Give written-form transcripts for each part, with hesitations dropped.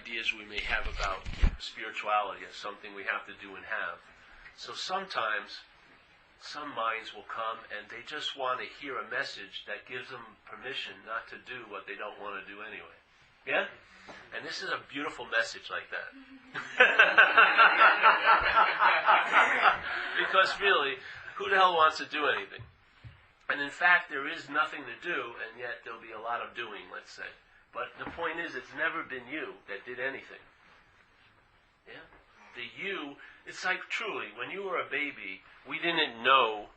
ideas we may have about spirituality as something we have to do and have. So sometimes some minds will come and they just want to hear a message that gives them permission not to do what they don't want to do anyway. Yeah? And this is a beautiful message like that. Because really, who the hell wants to do anything? And in fact, there is nothing to do, and yet there'll be a lot of doing, let's say. But the point is, it's never been you that did anything. Yeah? The you, it's like truly, when you were a baby, we didn't know.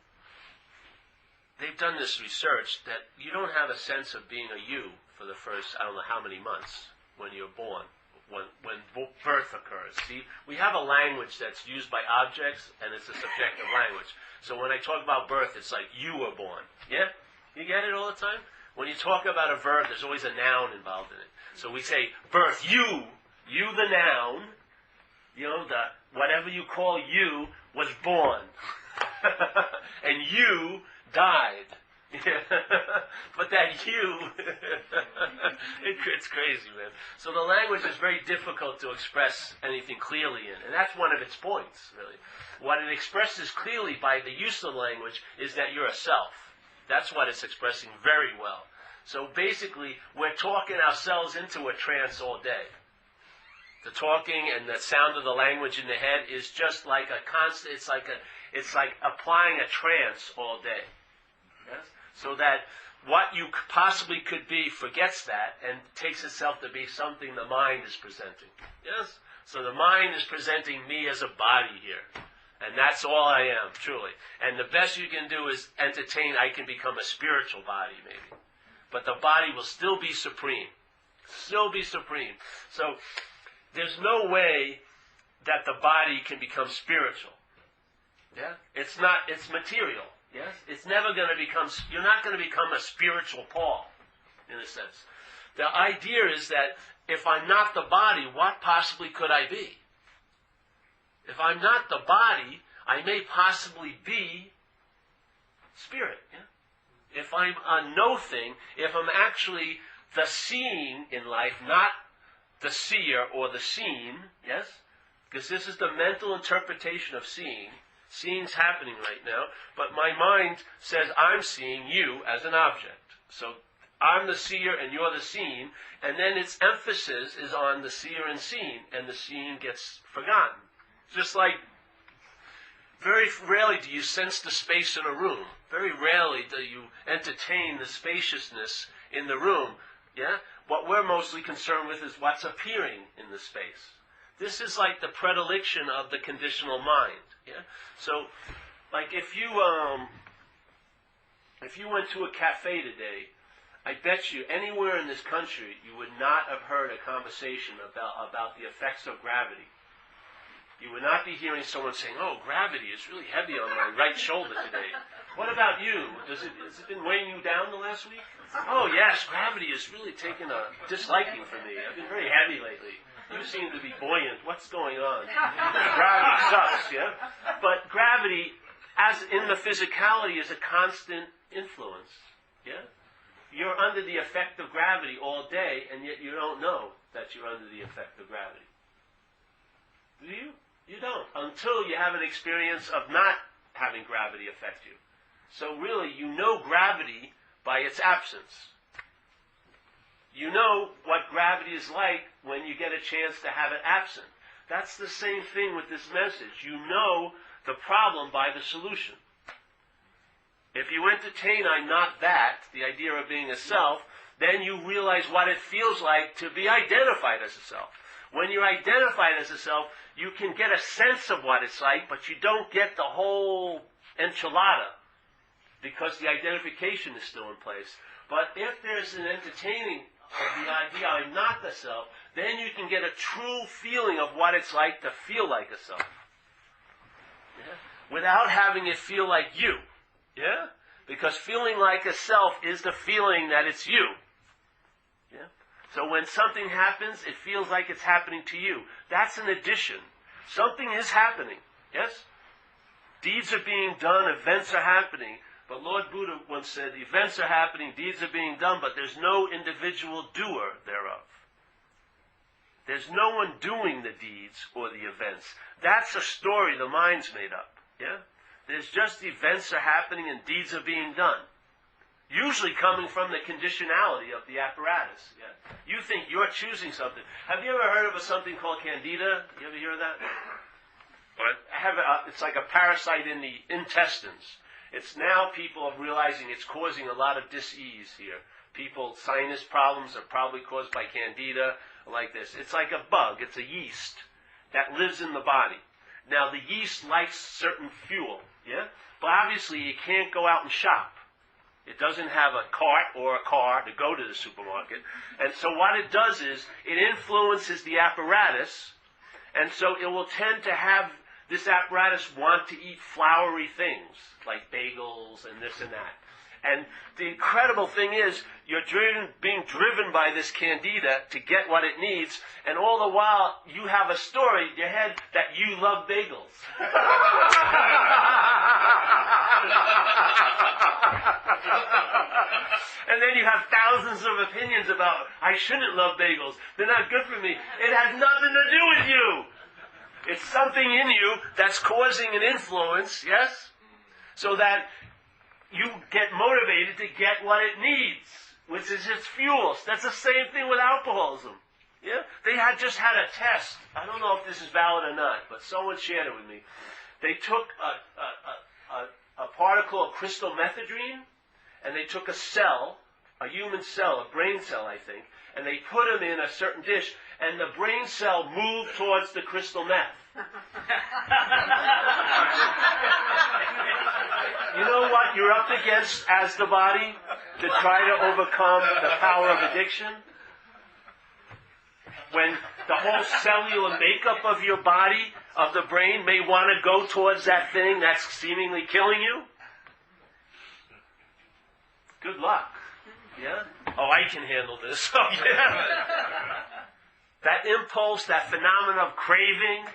They've done this research that you don't have a sense of being a you for the first, I don't know how many months when you're born, when birth occurs. See, we have a language that's used by objects, and it's a subjective language. So when I talk about birth, it's like you were born. Yeah? You get it all the time? When you talk about a verb, there's always a noun involved in it. So we say birth, you the noun, whatever you call you was born. And you died. But that you, it's crazy, man. So the language is very difficult to express anything clearly in. And that's one of its points, really. What it expresses clearly by the use of the language is that you're a self. That's what it's expressing very well. So basically, we're talking ourselves into a trance all day. The talking and the sound of the language in the head is just like a constant, it's like applying a trance all day. Yes? So that what you possibly could be forgets that and takes itself to be something the mind is presenting. Yes? So the mind is presenting me as a body here. And that's all I am, truly. And the best you can do is entertain, I can become a spiritual body, maybe. But the body will still be supreme. Still be supreme. So there's no way that the body can become spiritual. Yeah? It's material. Yes? It's never going to become, you're not going to become a spiritual Paul, in a sense. The idea is that if I'm not the body, what possibly could I be? If I'm not the body, I may possibly be spirit. Yeah? If I'm a no thing, if I'm actually the seeing in life, not the seer or the seen, yes? Because this is the mental interpretation of seeing. Seeing's happening right now, but my mind says I'm seeing you as an object. So I'm the seer and you're the seen, and then its emphasis is on the seer and seen, and the seen gets forgotten. Just like, very rarely do you sense the space in a room. Very rarely do you entertain the spaciousness in the room. Yeah? What we're mostly concerned with is what's appearing in the space. This is like the predilection of the conditional mind. Yeah? So, like if you went to a cafe today, I bet you anywhere in this country you would not have heard a conversation about the effects of gravity. You would not be hearing someone saying, "Oh, gravity is really heavy on my right shoulder today." What about you? Has it been weighing you down the last week? Oh yes, gravity has really taken a disliking for me. I've been very heavy lately. You seem to be buoyant. What's going on? Gravity sucks, yeah? But gravity, as in the physicality, is a constant influence, yeah? You're under the effect of gravity all day, and yet you don't know that you're under the effect of gravity. Do you? You don't. Until you have an experience of not having gravity affect you. So really, you know gravity by its absence. You know what gravity is like when you get a chance to have it absent. That's the same thing with this message. You know the problem by the solution. If you entertain I'm not that, the idea of being a self, then you realize what it feels like to be identified as a self. When you're identified as a self, you can get a sense of what it's like, but you don't get the whole enchilada because the identification is still in place. But if there's an entertaining of the idea I'm not the self, then you can get a true feeling of what it's like to feel like a self. Yeah? Without having it feel like you. Yeah? Because feeling like a self is the feeling that it's you. Yeah? So when something happens, it feels like it's happening to you. That's an addition. Something is happening. Yes? Deeds are being done, events are happening. But Lord Buddha once said, events are happening, deeds are being done, but there's no individual doer thereof. There's no one doing the deeds or the events. That's a story the mind's made up. Yeah? There's just events are happening and deeds are being done. Usually coming from the conditionality of the apparatus. Yeah? You think you're choosing something. Have you ever heard of something called candida? You ever hear of that? It's like a parasite in the intestines. It's now people are realizing it's causing a lot of dis-ease here. People's sinus problems are probably caused by candida, like this. It's like a bug. It's a yeast that lives in the body. Now, the yeast likes certain fuel, yeah? But obviously, you can't go out and shop. It doesn't have a cart or a car to go to the supermarket. And so what it does is, it influences the apparatus, and so it will tend to have this apparatus want to eat floury things, like bagels and this and that. And the incredible thing is, you're being driven by this candida to get what it needs, and all the while, you have a story in your head that you love bagels. And then you have thousands of opinions about, I shouldn't love bagels. They're not good for me. It has nothing to do with you. It's something in you that's causing an influence, yes? So that you get motivated to get what it needs, which is its fuel. That's the same thing with alcoholism. Yeah? They had just had a test. I don't know if this is valid or not, but someone shared it with me. They took a particle of crystal methadone, and they took a cell, a human cell, a brain cell, I think, and they put them in a certain dish, and the brain cell moved towards the crystal meth. You know what you're up against as the body to try to overcome the power of addiction? When the whole cellular makeup of your body, of the brain, may want to go towards that thing that's seemingly killing you? Good luck. Yeah? Oh, I can handle this. Oh, yeah. That impulse, that phenomenon of craving,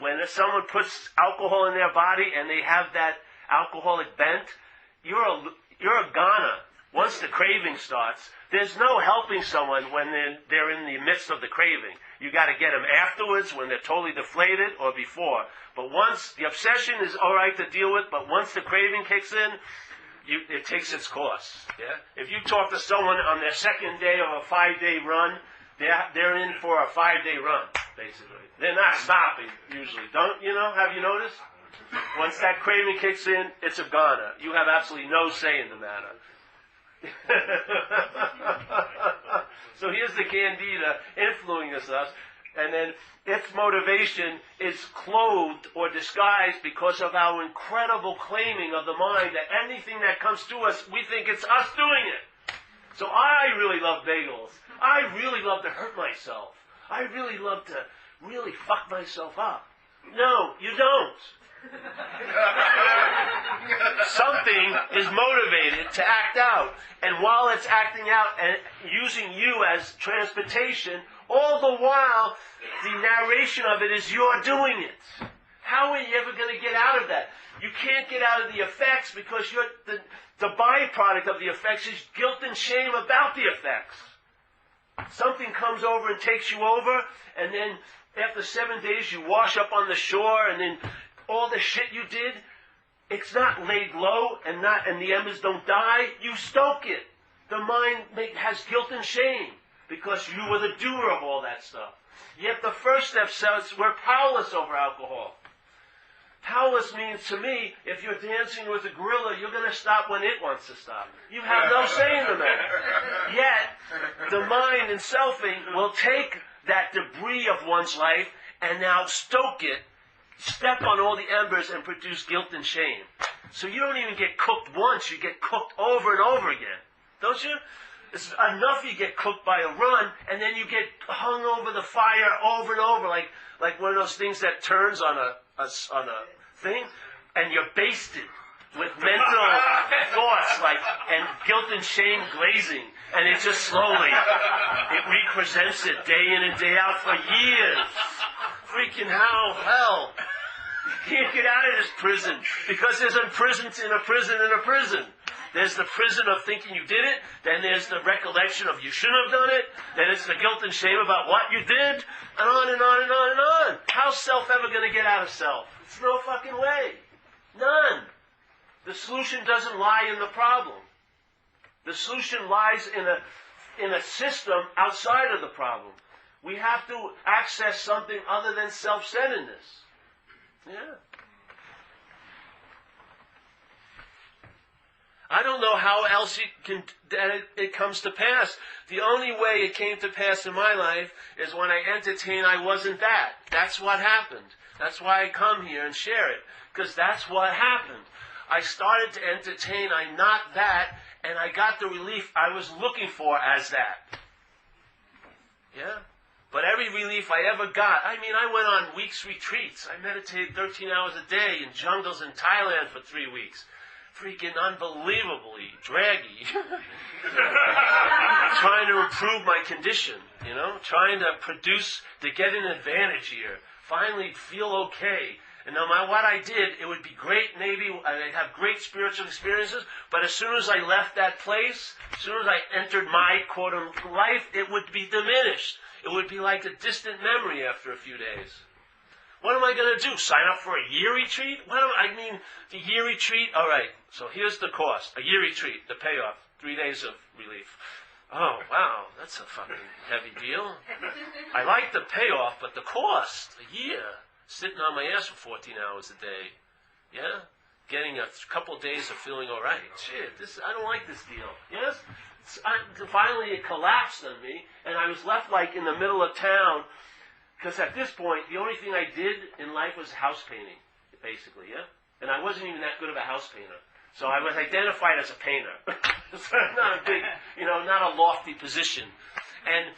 when someone puts alcohol in their body and they have that alcoholic bent, you're a goner. Once the craving starts, there's no helping someone when they're in the midst of the craving. You got to get them afterwards when they're totally deflated or before. But once the obsession is all right to deal with, but once the craving kicks in, it takes its course. Yeah? If you talk to someone on their second day of a 5-day run, they're in for a 5-day run, basically. They're not stopping, usually. Have you noticed? Once that craving kicks in, it's a goner. You have absolutely no say in the matter. So here's the candida influencing us, and then its motivation is clothed or disguised because of our incredible claiming of the mind that anything that comes to us, we think it's us doing it. So I really love bagels. I really love to hurt myself. I really love to really fuck myself up. No, you don't. Something is motivated to act out. And while it's acting out and using you as transportation, all the while, the narration of it is you're doing it. How are you ever going to get out of that? You can't get out of the effects because the byproduct of the effects is guilt and shame about the effects. Something comes over and takes you over, and then after 7 days you wash up on the shore, and then all the shit you did, it's not laid low and the embers don't die. You stoke it. The mind has guilt and shame because you were the doer of all that stuff. Yet the first step says we're powerless over alcohol. Powerless means to me, if you're dancing with a gorilla, you're going to stop when it wants to stop. You have no say in the matter. Yet, the mind and selfing will take that debris of one's life and now stoke it, step on all the embers and produce guilt and shame. So you don't even get cooked once, you get cooked over and over again. Don't you? It's enough you get cooked by a run, and then you get hung over the fire over and over, like one of those things that turns on a thing, and you're basted with mental thoughts and guilt and shame glazing, and it just slowly, it represents it day in and day out for years. Freaking hell. You can't get out of this prison, because there's a prison in a prison in a prison. There's the prison of thinking you did it. Then there's the recollection of you shouldn't have done it. Then it's the guilt and shame about what you did. And on and on and on and on. How's self ever going to get out of self? It's no fucking way. None. The solution doesn't lie in the problem. The solution lies in a system outside of the problem. We have to access something other than self-centeredness. Yeah. I don't know how else it comes to pass. The only way it came to pass in my life is when I entertained I wasn't that. That's what happened. That's why I come here and share it. Because that's what happened. I started to entertain I'm not that, and I got the relief I was looking for as that. Yeah? But every relief I ever got, I went on weeks retreats. I meditated 13 hours a day in jungles in Thailand for 3 weeks. Freaking unbelievably draggy. Trying to improve my condition, trying to get an advantage here. Finally feel okay. And no matter what I did, it would be great, maybe I'd have great spiritual experiences, but as soon as I left that place, as soon as I entered my quote-unquote life, it would be diminished. It would be like a distant memory after a few days. What am I going to do? Sign up for a year retreat? The year retreat? All right, so here's the cost. A year retreat, the payoff, 3 days of relief. Oh, wow, that's a fucking heavy deal. I like the payoff, but the cost, a year. Sitting on my ass for 14 hours a day. Yeah? Getting a couple of days of feeling all right. Shit, I don't like this deal. Yes? Finally it collapsed on me, and I was left like in the middle of town, because at this point, the only thing I did in life was house painting, basically, yeah? And I wasn't even that good of a house painter. So I was identified as a painter. So not a big, not a lofty position. And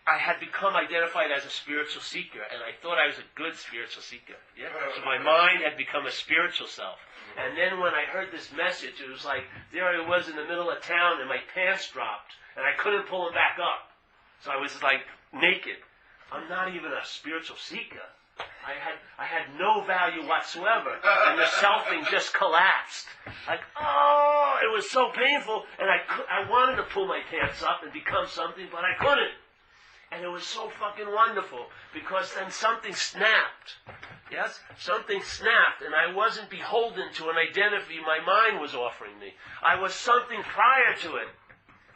I had become identified as a spiritual seeker, and I thought I was a good spiritual seeker. Yeah? So my mind had become a spiritual self. And then when I heard this message, it was like, there I was in the middle of town, and my pants dropped, and I couldn't pull them back up. So I was like naked. I'm not even a spiritual seeker. I had no value whatsoever, and the selfing just collapsed. Like, oh, it was so painful, and I wanted to pull my pants up and become something, but I couldn't. And it was so fucking wonderful, because then something snapped. Yes? Something snapped, and I wasn't beholden to an identity my mind was offering me. I was something prior to it.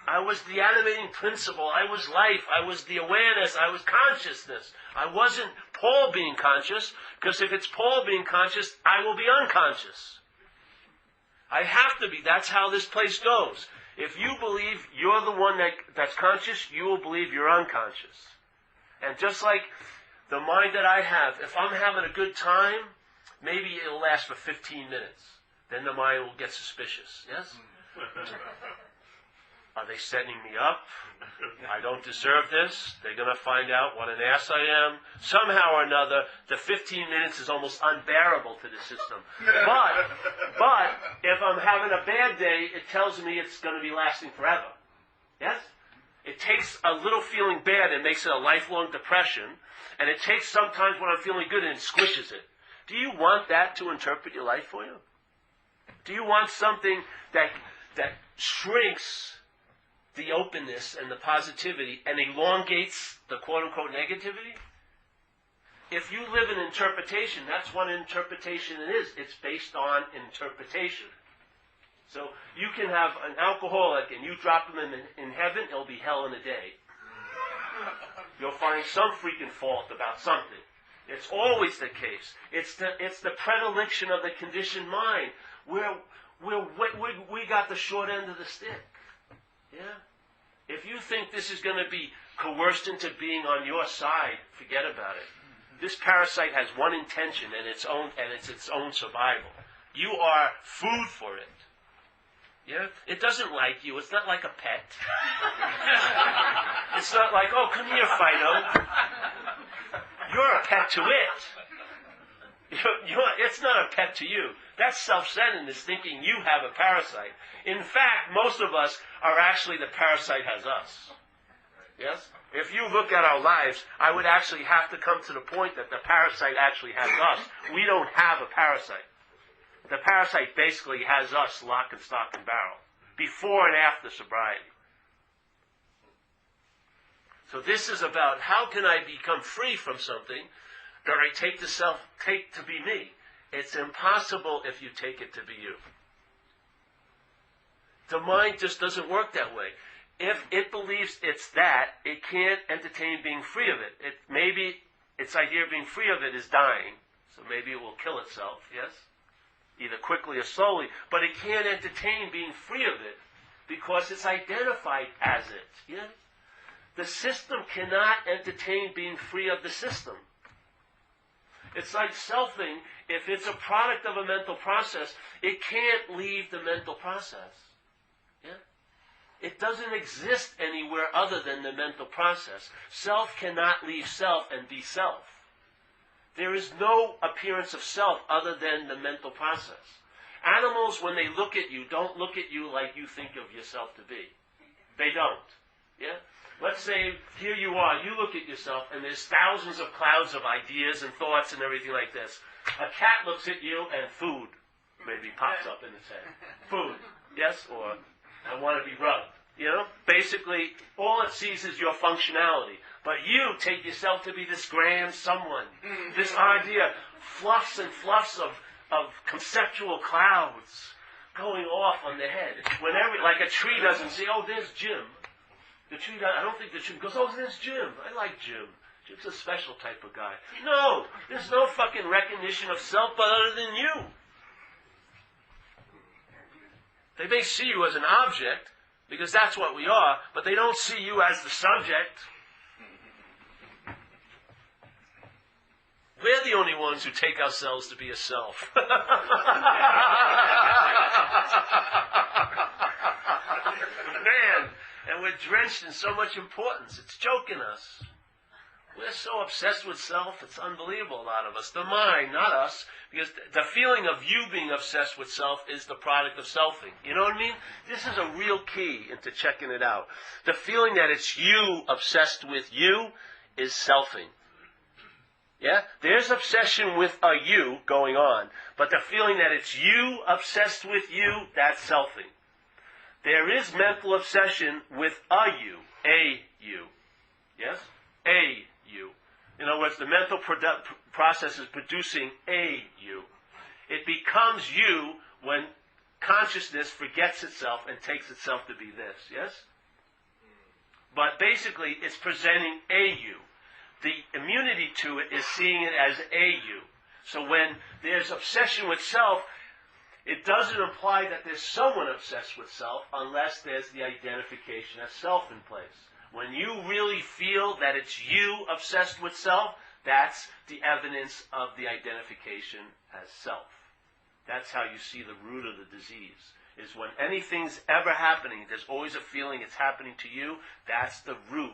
I was the animating principle. I was life. I was the awareness. I was consciousness. I wasn't Paul being conscious, because if it's Paul being conscious, I will be unconscious. I have to be. That's how this place goes. If you believe you're the one that's conscious, you will believe you're unconscious. And just like the mind that I have, if I'm having a good time, maybe it'll last for 15 minutes. Then the mind will get suspicious. Yes? Are they setting me up? I don't deserve this. They're going to find out what an ass I am. Somehow or another, the 15 minutes is almost unbearable to the system. But if I'm having a bad day, it tells me it's going to be lasting forever. Yes? It takes a little feeling bad and makes it a lifelong depression. And it takes sometimes when I'm feeling good and it squishes it. Do you want that to interpret your life for you? Do you want something that shrinks the openness and the positivity and elongates the quote-unquote negativity? If you live in interpretation, that's what interpretation is. It's based on interpretation. So you can have an alcoholic and you drop him in heaven, it'll be hell in a day. You'll find some freaking fault about something. It's always the case. It's the predilection of the conditioned mind where we got the short end of the stick. Yeah? If you think this is going to be coerced into being on your side, forget about it. This parasite has one intention, and it's its own survival. You are food for it. Yeah? It doesn't like you. It's not like a pet. It's not like, oh, come here, Fido. You're a pet to it. It's not a pet to you. That's self-centeredness, thinking you have a parasite. In fact, most of us are actually the parasite has us. Yes? If you look at our lives, I would actually have to come to the point that the parasite actually has us. We don't have a parasite. The parasite basically has us lock and stock and barrel. before and after sobriety. So this is about how can I become free from something that I take to be me. It's impossible if you take it to be you. The mind just doesn't work that way. If it believes it's that, it can't entertain being free of it. Maybe its idea of being free of it is dying, so maybe it will kill itself, yes? Either quickly or slowly, but it can't entertain being free of it because it's identified as it, yeah? The system cannot entertain being free of the system. It's like selfing. If it's a product of a mental process, it can't leave the mental process. Yeah? It doesn't exist anywhere other than the mental process. Self cannot leave self and be self. There is no appearance of self other than the mental process. Animals, when they look at you, don't look at you like you think of yourself to be. They don't. Yeah? Let's say, here you are, you look at yourself, and there's thousands of clouds of ideas and thoughts and everything like this. A cat looks at you, and food maybe pops up in its head. Food, yes? Or, I want to be rubbed. You know? Basically, all it sees is your functionality. But you take yourself to be this grand someone. This idea, fluffs and fluffs of conceptual clouds going off on the head. Whenever, like a tree doesn't see, oh, there's Jim. The tree, I don't think the tree goes, oh, there's Jim. I like Jim. Jim's a special type of guy. No, there's no fucking recognition of self but other than you. They may see you as an object, because that's what we are, but they don't see you as the subject. We're the only ones who take ourselves to be a self. Man, and we're drenched in so much importance. It's choking us. We're so obsessed with self, it's unbelievable, a lot of us. The mind, not us, because the feeling of you being obsessed with self is the product of selfing. You know what I mean? This is a real key into checking it out. The feeling that it's you obsessed with you is selfing. Yeah? There's obsession with a you going on, but the feeling that it's you obsessed with you, that's selfing. There is mental obsession with a you. Yes? A you. In other words, the mental process is producing a you. It becomes you when consciousness forgets itself and takes itself to be this. Yes? But basically, it's presenting a you. The immunity to it is seeing it as a you. So when there's obsession with self, it doesn't imply that there's someone obsessed with self unless there's the identification as self in place. When you really feel that it's you obsessed with self, that's the evidence of the identification as self. That's how you see the root of the disease. Is when anything's ever happening, there's always a feeling it's happening to you. That's the root.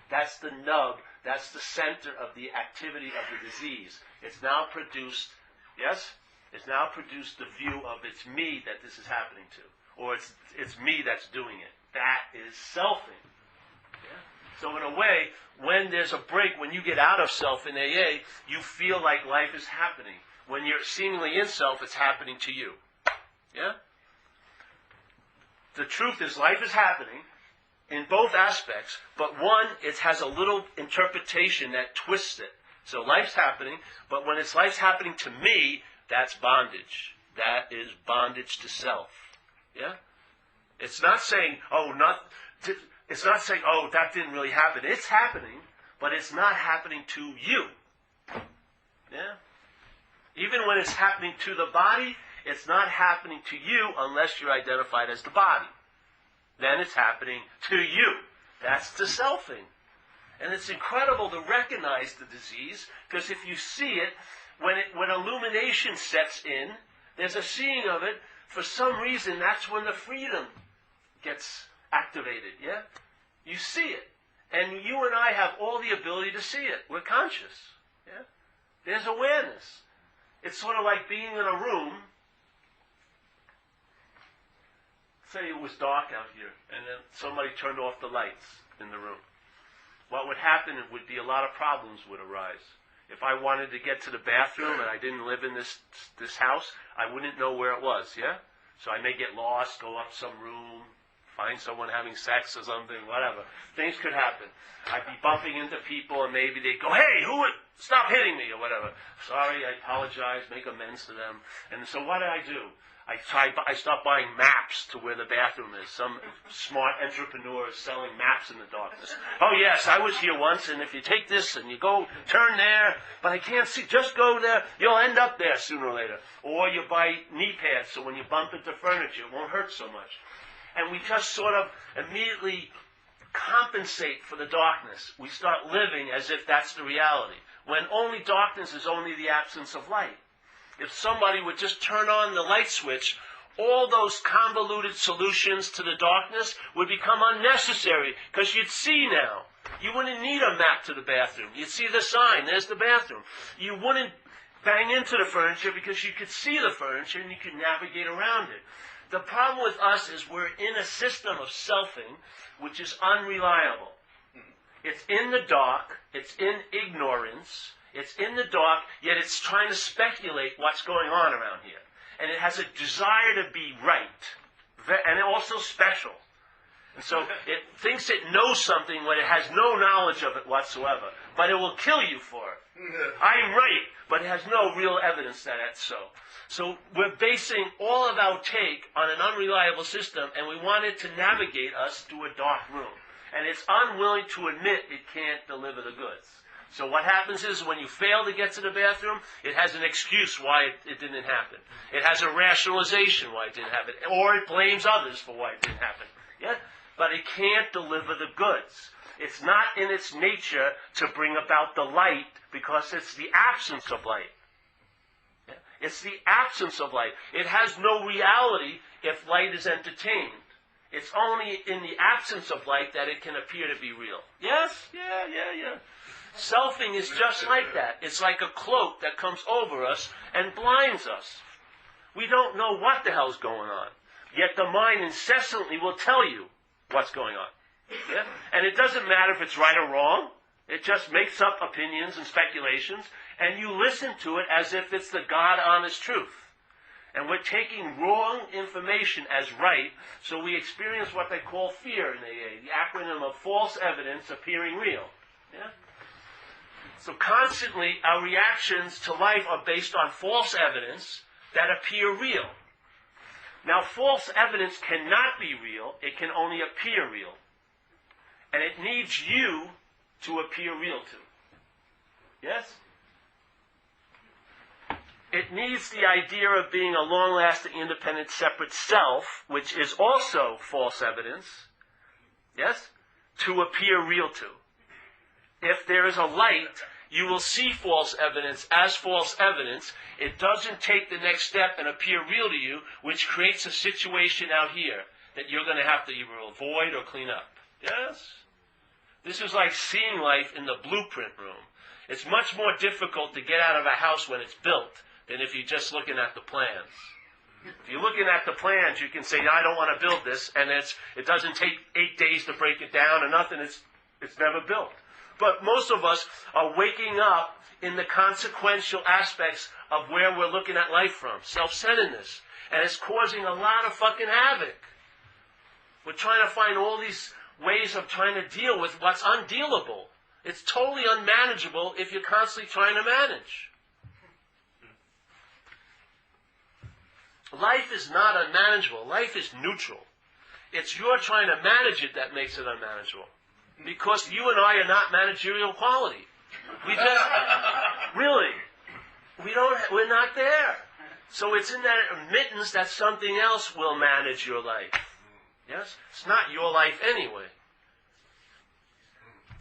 That's the nub. That's the center of the activity of the disease. It's now produced, yes? It's now produced the view of it's me that this is happening to. Or it's me that's doing it. That is selfing. Yeah? So in a way, when there's a break, when you get out of self in AA, you feel like life is happening. When you're seemingly in self, it's happening to you. Yeah? The truth is life is happening in both aspects, but one, it has a little interpretation that twists it. So life's happening, but when life's happening to me, that's bondage. That is bondage to self. Yeah? It's not saying, it's not saying, oh, that didn't really happen. It's happening, but it's not happening to you. Yeah? Even when it's happening to the body, it's not happening to you unless you're identified as the body. Then it's happening to you. That's the selfing. And it's incredible to recognize the disease, because if you see it, when illumination sets in, there's a seeing of it. For some reason, that's when the freedom gets activated, yeah? You see it. And you and I have all the ability to see it. We're conscious, yeah? There's awareness. It's sort of like being in a room. Say it was dark out here, and then somebody turned off the lights in the room. What would happen would be a lot of problems would arise. If I wanted to get to the bathroom and I didn't live in this house, I wouldn't know where it was, yeah? So I may get lost, go up some room, find someone having sex or something, whatever. Things could happen. I'd be bumping into people and maybe they'd go, hey, stop hitting me or whatever. Sorry, I apologize, make amends to them. And so what did I do? I stopped buying maps to where the bathroom is. Some smart entrepreneurs selling maps in the darkness. Oh yes, I was here once, and if you take this and you go, turn there, but I can't see, just go there, you'll end up there sooner or later. Or you buy knee pads so when you bump into furniture, it won't hurt so much. And we just sort of immediately compensate for the darkness. We start living as if that's the reality, when only darkness is only the absence of light. If somebody would just turn on the light switch, all those convoluted solutions to the darkness would become unnecessary because you'd see now. You wouldn't need a map to the bathroom. You'd see the sign, there's the bathroom. You wouldn't bang into the furniture because you could see the furniture and you could navigate around it. The problem with us is we're in a system of selfing which is unreliable. It's in the dark, it's in ignorance, it's in the dark, yet it's trying to speculate what's going on around here. And it has a desire to be right, and also special. And so it thinks it knows something when it has no knowledge of it whatsoever. But it will kill you for it. I'm right, but it has no real evidence that that's so. So we're basing all of our take on an unreliable system, and we want it to navigate us through a dark room. And it's unwilling to admit it can't deliver the goods. So what happens is when you fail to get to the bathroom, it has an excuse why it didn't happen. It has a rationalization why it didn't happen. Or it blames others for why it didn't happen. Yeah? But it can't deliver the goods. It's not in its nature to bring about the light because it's the absence of light. Yeah? It's the absence of light. It has no reality if light is entertained. It's only in the absence of light that it can appear to be real. Yes? Yeah. Selfing is just like that. It's like a cloak that comes over us and blinds us. We don't know what the hell's going on. Yet the mind incessantly will tell you what's going on. Yeah? And it doesn't matter if it's right or wrong. It just makes up opinions and speculations, and you listen to it as if it's the God-honest truth. And we're taking wrong information as right, so we experience what they call fear in AA, the acronym of false evidence appearing real. Yeah? So constantly, our reactions to life are based on false evidence that appear real. Now, false evidence cannot be real. It can only appear real. And it needs you to appear real to. Yes? It needs the idea of being a long-lasting, independent, separate self, which is also false evidence, yes, to appear real to. If there is a light, you will see false evidence as false evidence. It doesn't take the next step and appear real to you, which creates a situation out here that you're going to have to either avoid or clean up. Yes? This is like seeing life in the blueprint room. It's much more difficult to get out of a house when it's built than if you're just looking at the plans. If you're looking at the plans, you can say, I don't want to build this, and it doesn't take 8 days to break it down or nothing. It's never built. But most of us are waking up in the consequential aspects of where we're looking at life from. Self-centeredness. And it's causing a lot of fucking havoc. We're trying to find all these ways of trying to deal with what's undealable. It's totally unmanageable if you're constantly trying to manage. Life is not unmanageable. Life is neutral. It's your trying to manage it that makes it unmanageable. Because you and I are not managerial quality. We just, really, we're not there. So it's in that admittance that something else will manage your life. Yes? It's not your life anyway.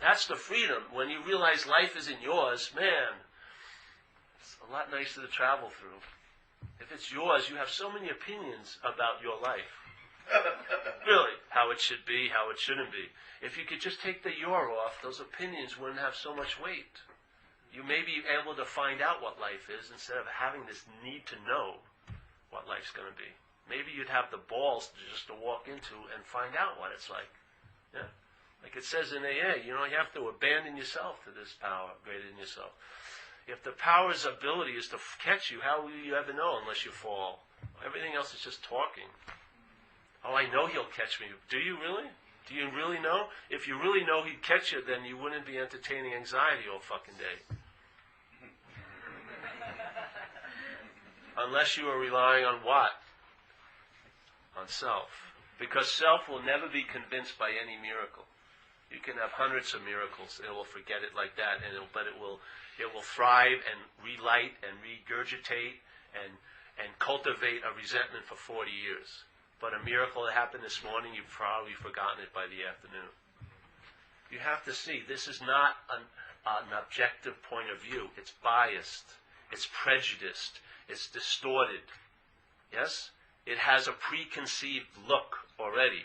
That's the freedom. When you realize life isn't yours, man, it's a lot nicer to travel through. If it's yours, you have so many opinions about your life. Really, how it should be, how it shouldn't be. If you could just take the your off, those opinions wouldn't have so much weight. You may be able to find out what life is instead of having this need to know what life's going to be. Maybe you'd have the balls to walk into and find out what it's like. Yeah? Like it says in AA, you have to abandon yourself to this power greater than yourself. If the power's ability is to catch you, how will you ever know unless you fall? Everything else is just talking. Oh, I know he'll catch me. Do you really? Do you really know? If you really know he'd catch you, then you wouldn't be entertaining anxiety all fucking day. Unless you are relying on what? On self. Because self will never be convinced by any miracle. You can have hundreds of miracles, it will forget it like that, but it will thrive and relight and regurgitate and cultivate a resentment for 40 years. But a miracle that happened this morning, you've probably forgotten it by the afternoon. You have to see, this is not an objective point of view. It's biased. It's prejudiced. It's distorted. Yes? It has a preconceived look already.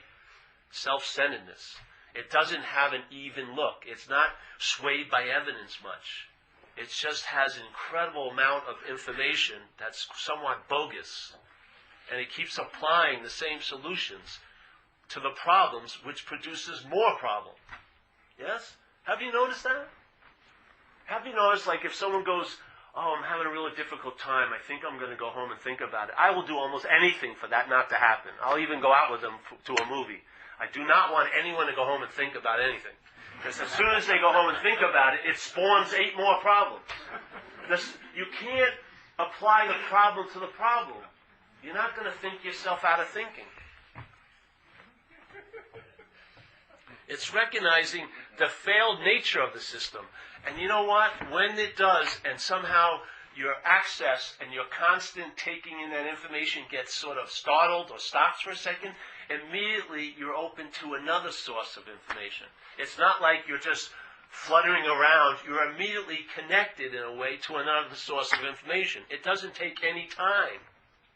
Self-centeredness. It doesn't have an even look. It's not swayed by evidence much. It just has an incredible amount of information that's somewhat bogus. And it keeps applying the same solutions to the problems, which produces more problems. Yes? Have you noticed that? Have you noticed, like, if someone goes, oh, I'm having a really difficult time, I think I'm going to go home and think about it. I will do almost anything for that not to happen. I'll even go out with them to a movie. I do not want anyone to go home and think about anything. Because as soon as they go home and think about it, it spawns 8 more problems. You can't apply the problem to the problem. You're not going to think yourself out of thinking. It's recognizing the failed nature of the system. And you know what? When it does, and somehow your access and your constant taking in that information gets sort of startled or stops for a second, immediately you're open to another source of information. It's not like you're just fluttering around. You're immediately connected in a way to another source of information. It doesn't take any time.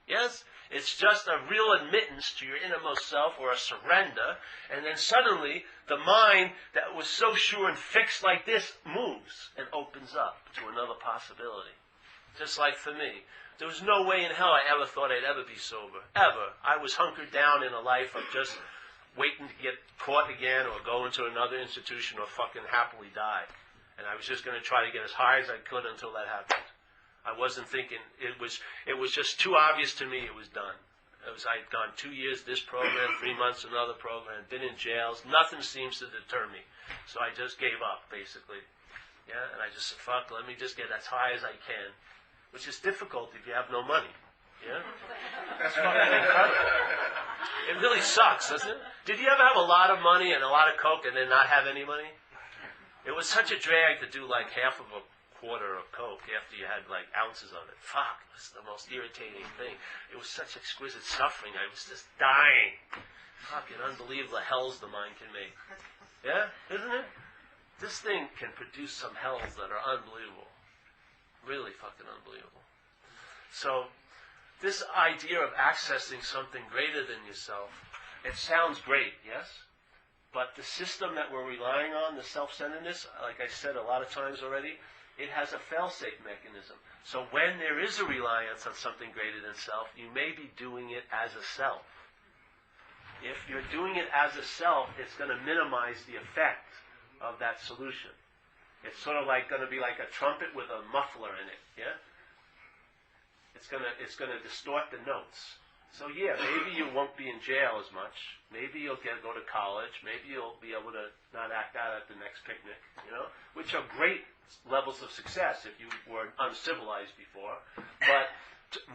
Yes? It's just a real admittance to your innermost self, or a surrender, and then suddenly the mind that was so sure and fixed like this moves and opens up to another possibility. Just like for me. There was no way in hell I ever thought I'd ever be sober. Ever. I was hunkered down in a life of just waiting to get caught again or go into another institution or fucking happily die. And I was just going to try to get as high as I could until that happened. I wasn't thinking, it was just too obvious to me it was done. I'd gone 2 years this program, 3 months another program, been in jails, nothing seems to deter me. So I just gave up, basically. Yeah, and I just said, fuck, let me just get as high as I can. Which is difficult if you have no money. Yeah? That's fucking incredible. It really sucks, doesn't it? Did you ever have a lot of money and a lot of coke and then not have any money? It was such a drag to do like half of a quarter of coke after you had like ounces of it. Fuck, it was the most irritating thing. It was such exquisite suffering. I was just dying. Fucking unbelievable hells the mind can make. Yeah? Isn't it? This thing can produce some hells that are unbelievable. Really fucking unbelievable. So, this idea of accessing something greater than yourself, it sounds great, yes? But the system that we're relying on, the self-centeredness, like I said a lot of times already, it has a fail-safe mechanism. So when there is a reliance on something greater than self, you may be doing it as a self. If you're doing it as a self, it's going to minimize the effect of that solution. It's sort of like going to be like a trumpet with a muffler in it, yeah? It's going to distort the notes. So yeah, maybe you won't be in jail as much. Maybe you'll go to college. Maybe you'll be able to not act out at the next picnic, which are great levels of success if you were uncivilized before. But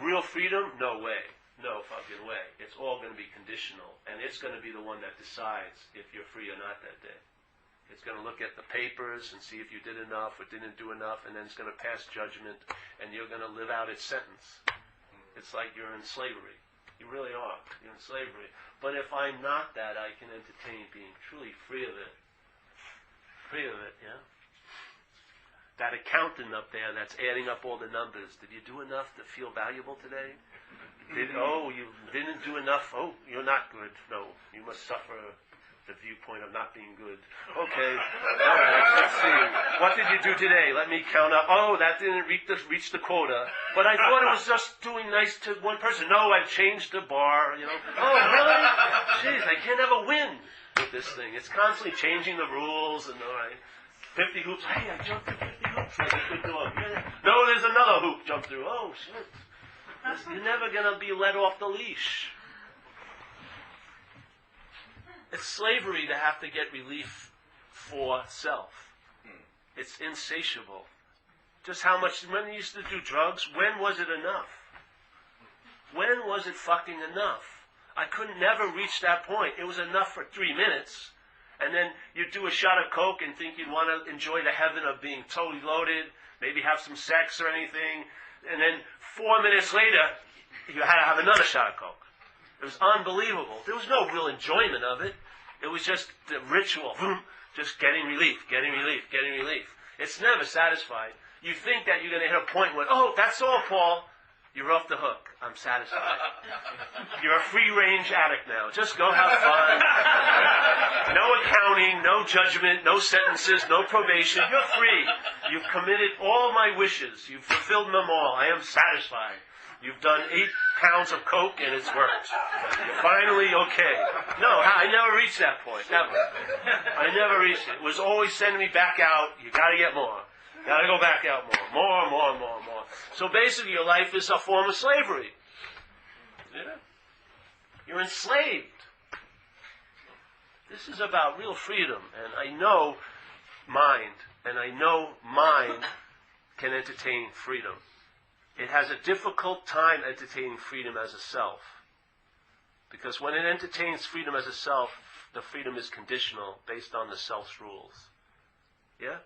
real freedom, no way. No fucking way. It's all going to be conditional. And it's going to be the one that decides if you're free or not that day. It's going to look at the papers and see if you did enough or didn't do enough, and then it's going to pass judgment, and you're going to live out its sentence. It's like you're in slavery. You really are. You're in slavery. But if I'm not that, I can entertain being truly free of it. Free of it, yeah? That accountant up there that's adding up all the numbers, did you do enough to feel valuable today? You didn't do enough? Oh, you're not good. No, you must suffer the viewpoint of not being good. Okay, all right, let's see. What did you do today? Let me count up. Oh, that didn't reach the quota. But I thought it was just doing nice to one person. No, I've changed the bar, Oh, really? Jeez, I can't have a win with this thing. It's constantly changing the rules and, all right, 50 hoops. Hey, I jumped through 50 hoops like a good dog. No, there's another hoop jumped through. Oh, shit. You're never going to be let off the leash. It's slavery to have to get relief for self. It's insatiable. Just how much, when you used to do drugs, when was it enough? When was it fucking enough? I could never reach that point. It was enough for 3 minutes. And then you'd do a shot of Coke and think you'd want to enjoy the heaven of being totally loaded, maybe have some sex or anything. And then 4 minutes later, you had to have another shot of Coke. It was unbelievable. There was no real enjoyment of it. It was just the ritual. Just getting relief, getting relief, getting relief. It's never satisfied. You think that you're going to hit a point where, oh, that's all, Paul. You're off the hook. I'm satisfied. You're a free-range addict now. Just go have fun. No accounting, no judgment, no sentences, no probation. You're free. You've committed all my wishes. You've fulfilled them all. I am satisfied. You've done 8 pounds of Coke and it's worked. You're finally okay. No, I never reached that point. Never. I never reached it. It was always sending me back out. You got to get more. Got to go back out more. More. So basically your life is a form of slavery. Yeah? You're enslaved. This is about real freedom. And I know mind can entertain freedom. It has a difficult time entertaining freedom as a self. Because when it entertains freedom as a self, the freedom is conditional based on the self's rules. Yeah?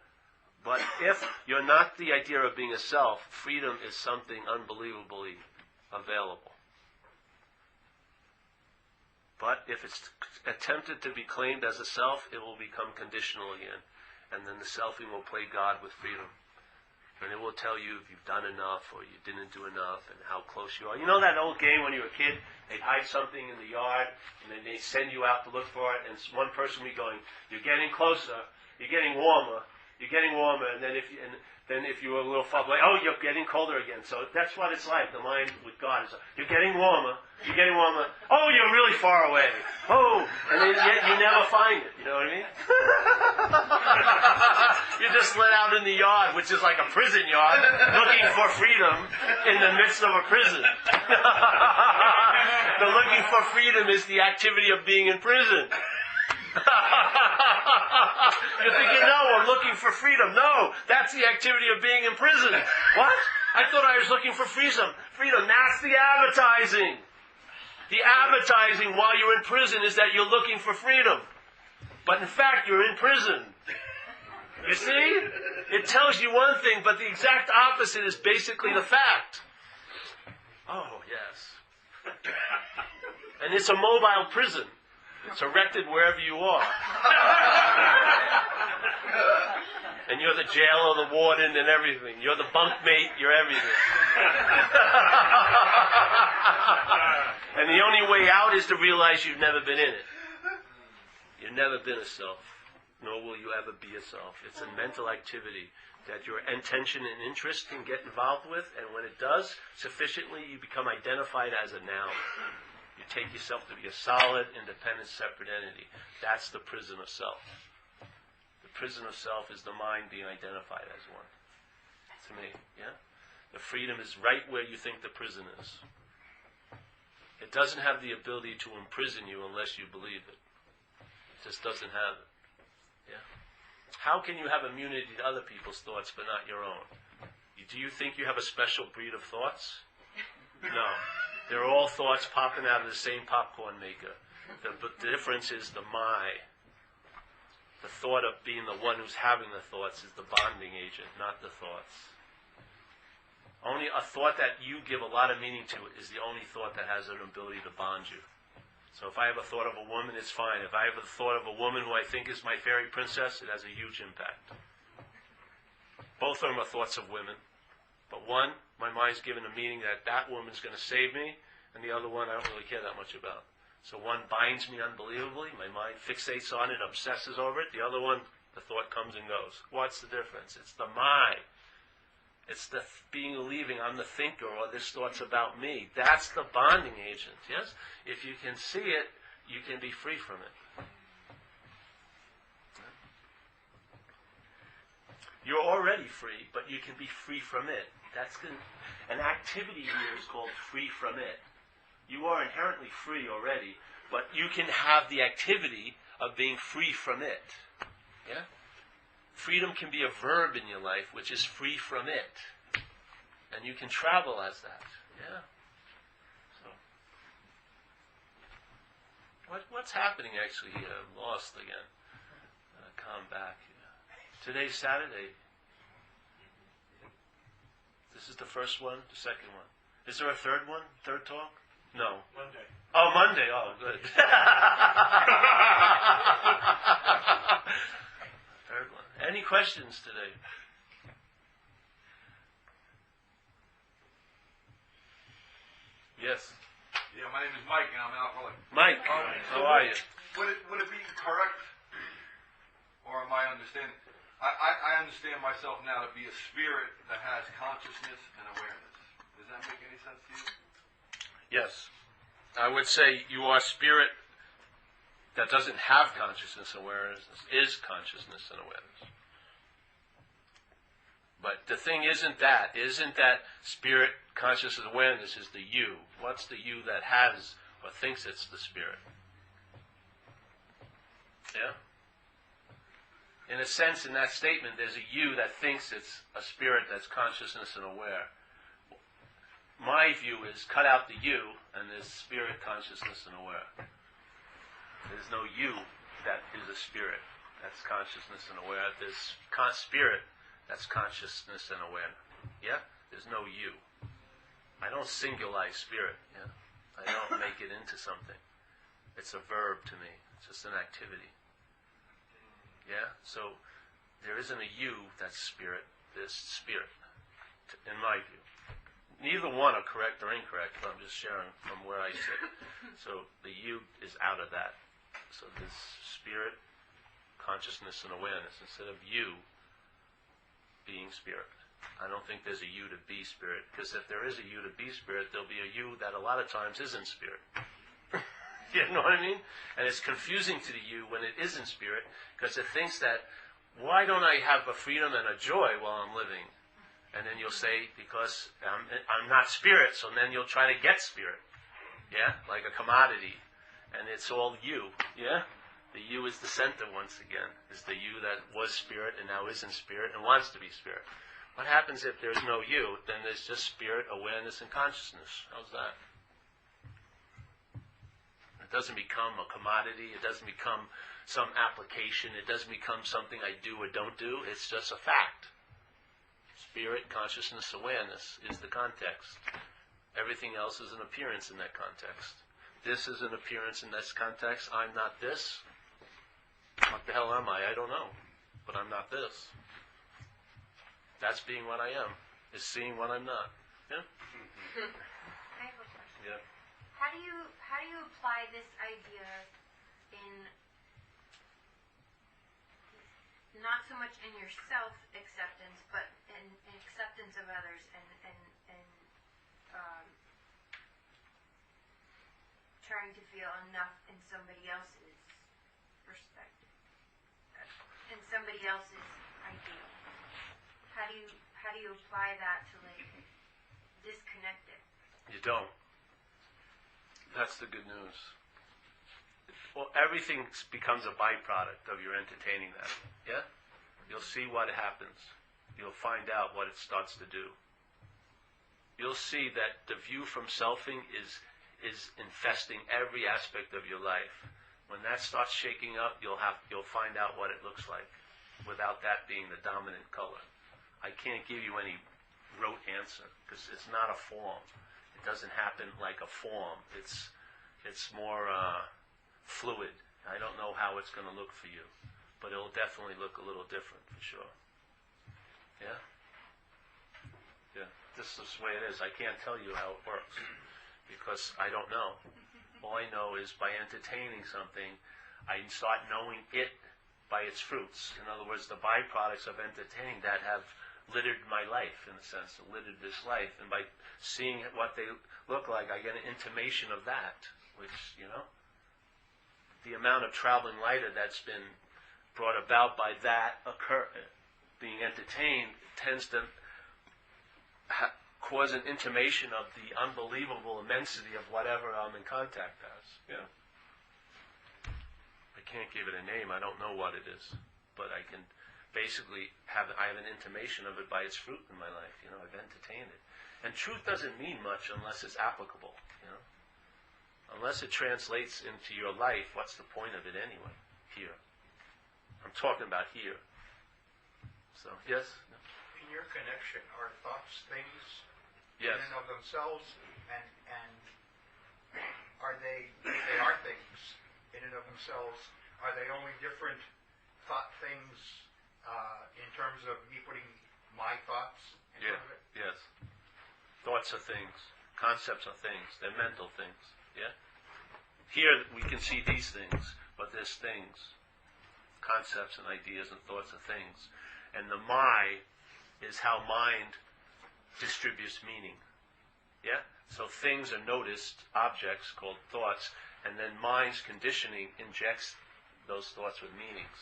But if you're not the idea of being a self, freedom is something unbelievably available. But if it's attempted to be claimed as a self, it will become conditional again. And then the selfing will play God with freedom. And it will tell you if you've done enough or you didn't do enough and how close you are. You know that old game when you were a kid? They'd hide something in the yard and then they'd send you out to look for it, and one person would be going, you're getting closer, you're getting warmer, and then if you were a little far away, oh, you're getting colder again. So that's what it's like. The mind with God is, you're getting warmer. Oh, you're really far away. Oh, and then yet you never find it. You know what I mean? You're just let out in the yard, which is like a prison yard, looking for freedom in the midst of a prison. The looking for freedom is the activity of being in prison. You're thinking, no, I'm looking for freedom. No, that's the activity of being in prison. What? I thought I was looking for freedom. That's the advertising. The advertising while you're in prison is that you're looking for freedom. But in fact, you're in prison. You see? It tells you one thing, but the exact opposite is basically the fact. Oh, yes. And it's a mobile prison. It's erected wherever you are. And you're the jailer, the warden, and everything. You're the bunkmate, you're everything. And the only way out is to realize you've never been in it. You've never been a self, nor will you ever be a self. It's a mental activity that your intention and interest can get involved with, and when it does, sufficiently, you become identified as a noun. You take yourself to be a solid, independent, separate entity. That's the prison of self. The prison of self is the mind being identified as one. To me, yeah? The freedom is right where you think the prison is. It doesn't have the ability to imprison you unless you believe it. It just doesn't have it. Yeah? How can you have immunity to other people's thoughts but not your own? Do you think you have a special breed of thoughts? No. They're all thoughts popping out of the same popcorn maker. But the difference is the my. The thought of being the one who's having the thoughts is the bonding agent, not the thoughts. Only a thought that you give a lot of meaning to is the only thought that has an ability to bond you. So if I have a thought of a woman, it's fine. If I have a thought of a woman who I think is my fairy princess, it has a huge impact. Both of them are thoughts of women. But one, my mind's given a meaning that woman's going to save me, and the other one I don't really care that much about. So one binds me unbelievably, my mind fixates on it, obsesses over it. The other one, the thought comes and goes. What's the difference? It's the my. It's the being believing I'm the thinker, or this thought's about me. That's the bonding agent, yes? If you can see it, you can be free from it. You're already free, but you can be free from it. That's good. An activity here is called free from it. You are inherently free already, but you can have the activity of being free from it. Yeah? Freedom can be a verb in your life, which is free from it. And you can travel as that. Yeah? So, what's happening actually here? I'm lost again. Come back. Today's Saturday. This is the first one, the second one. Is there a third one? Third talk? No. Monday. Oh, Monday. Oh, good. Third one. Any questions today? Yes. Yeah, my name is Mike, and I'm an alcoholic. Mike, how are you? Would it be correct, or am I understanding? I understand myself now to be a spirit that has consciousness and awareness. Does that make any sense to you? Yes. I would say you are spirit that doesn't have consciousness and awareness, is consciousness and awareness. But the thing isn't that spirit, consciousness, and awareness is the you. What's the you that has or thinks it's the spirit? Yeah? In a sense, in that statement, there's a you that thinks it's a spirit that's consciousness and aware. My view is cut out the you, and there's spirit, consciousness, and aware. There's no you that is a spirit that's consciousness and aware. There's spirit that's consciousness and awareness. Yeah? There's no you. I don't singularize spirit. Yeah? I don't make it into something. It's a verb to me. It's just an activity. Yeah? So there isn't a you that's spirit. There's spirit, in my view. Neither one are correct or incorrect, but I'm just sharing from where I sit. So the you is out of that. So there's spirit, consciousness, and awareness instead of you being spirit. I don't think there's a you to be spirit, because if there is a you to be spirit, there'll be a you that a lot of times isn't spirit. You know what I mean? And it's confusing to the you when it isn't spirit, because it thinks that, why don't I have a freedom and a joy while I'm living? And then you'll say, because I'm not spirit, so then you'll try to get spirit. Yeah? Like a commodity. And it's all you. Yeah? The you is the center once again. It's the you that was spirit and now isn't spirit and wants to be spirit. What happens if there's no you? Then there's just spirit, awareness, and consciousness. How's that? It doesn't become a commodity. It doesn't become some application. It doesn't become something I do or don't do. It's just a fact. Spirit, consciousness, awareness is the context. Everything else is an appearance in that context. This is an appearance in this context. I'm not this. What the hell am I? I don't know. But I'm not this. That's being what I am. Is seeing what I'm not. Yeah? I have a question. Yeah. How do you apply this idea in not so much in your self-acceptance, but in acceptance of others and trying to feel enough in somebody else's perspective, in somebody else's ideal? How do you apply that to disconnect it? You don't. That's the good news. Well, everything becomes a byproduct of your entertaining that. Yeah? You'll see what happens. You'll find out what it starts to do. You'll see that the view from selfing is infesting every aspect of your life. When that starts shaking up, you'll find out what it looks like without that being the dominant color. I can't give you any rote answer because it's not a form. It doesn't happen like a form. It's more fluid. I don't know how it's going to look for you, but it'll definitely look a little different for sure. Yeah? Yeah. This is the way it is. I can't tell you how it works because I don't know. All I know is by entertaining something, I start knowing it by its fruits. In other words, the byproducts of entertaining that have littered my life, in a sense, littered this life. And by seeing what they look like, I get an intimation of that, which, the amount of traveling lighter that's been brought about by that being entertained tends to cause an intimation of the unbelievable immensity of whatever I'm in contact as. Yeah. I can't give it a name. I don't know what it is, but I can basically have an intimation of it by its fruit in my life. I've entertained it. And truth doesn't mean much unless it's applicable. Unless it translates into your life, what's the point of it anyway? Here. I'm talking about here. So, yes? In your connection, are thoughts things Yes. in and of themselves, and are they, if they are things in and of themselves, are they only different thought things in terms of me putting my thoughts in front of it? Yes. Thoughts are things. Concepts are things. They're mental things. Yeah? Here we can see these things, but there's things. Concepts and ideas and thoughts are things. And the my is how mind distributes meaning. Yeah? So things are noticed objects called thoughts, and then mind's conditioning injects those thoughts with meanings.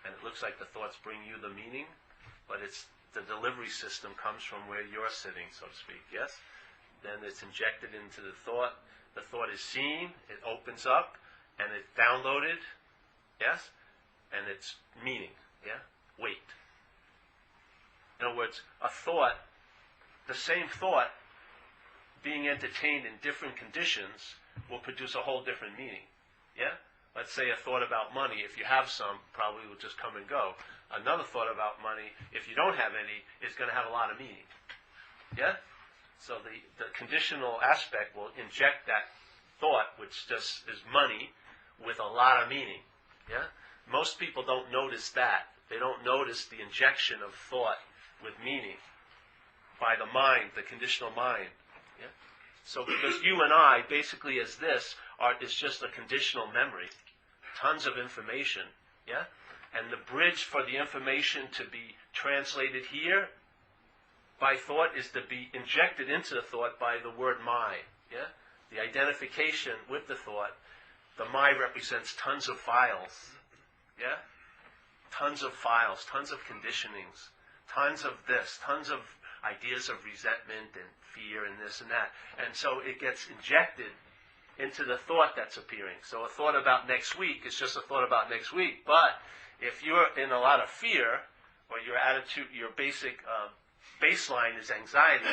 And it looks like the thoughts bring you the meaning, but it's the delivery system comes from where you're sitting, so to speak. Yes? Then it's injected into the thought. The thought is seen, it opens up, and it's downloaded. Yes? And it's meaning. Yeah? Weight. In other words, a thought, the same thought being entertained in different conditions will produce a whole different meaning. Yeah? Let's say a thought about money, if you have some, probably will just come and go. Another thought about money, if you don't have any, is going to have a lot of meaning. Yeah? So the conditional aspect will inject that thought, which just is money, with a lot of meaning. Yeah? Most people don't notice that. They don't notice the injection of thought with meaning by the mind, the conditional mind. Yeah? So because you and I, basically as this, is just a conditional memory. Tons of information. Yeah? And the bridge for the information to be translated here by thought is to be injected into the thought by the word my. Yeah? The identification with the thought. The my represents tons of files. Yeah? Tons of files, tons of conditionings, tons of this, tons of ideas of resentment and fear and this and that. And so it gets injected into the thought that's appearing. So a thought about next week is just a thought about next week. But if you're in a lot of fear, or your attitude, your basic baseline is anxiety,